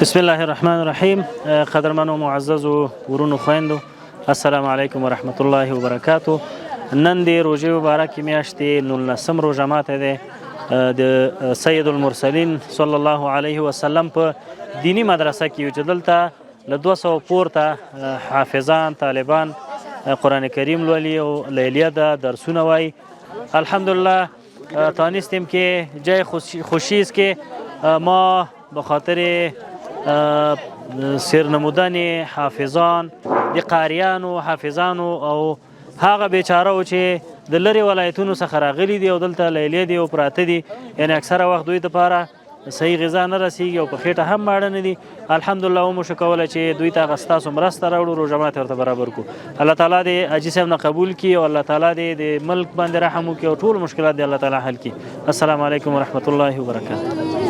بسم الله الرحمن الرحیم. قدرمنو معززو ورونو خویندو، السلام علیکم ورحمت الله وبرکاتو. نن د روژې مبارکې میاشتې 19 روژه ماته ده د سید المرسلین صلی الله علیه وسلم په دینی مدرسه کې چې دلته له 200 پورته حافظان طالبان قرآن کریم لولي او لیلیه ده درسونه وایي. الحمدلله تانستیم که جای خوشی است که ما به خاطر سیر نمودن حافظان د قاریانو حافظانو او هغه بیچاره چې د لرې ولایتونو څخه راغلي دي او دلته لیلیه دي او پراته دي، یعنی اکثره وخت دوی دپاره صحیح غذا نه رسیږي او په خېټه هم ماړه نه دي. الحمدلله وموشو کولی چې دوی ته هغه ستاسو مرسته راوړو، روژه ماتې ورته برابر کړو. الله تعالی دې حاجي صاحب نه قبول کړي او الله تعالی دې د ملک باندې رحم وکړي او ټول مشکلات دې الله تعالی حل کړي. السلام علیکم ورحمت الله وبرکاته.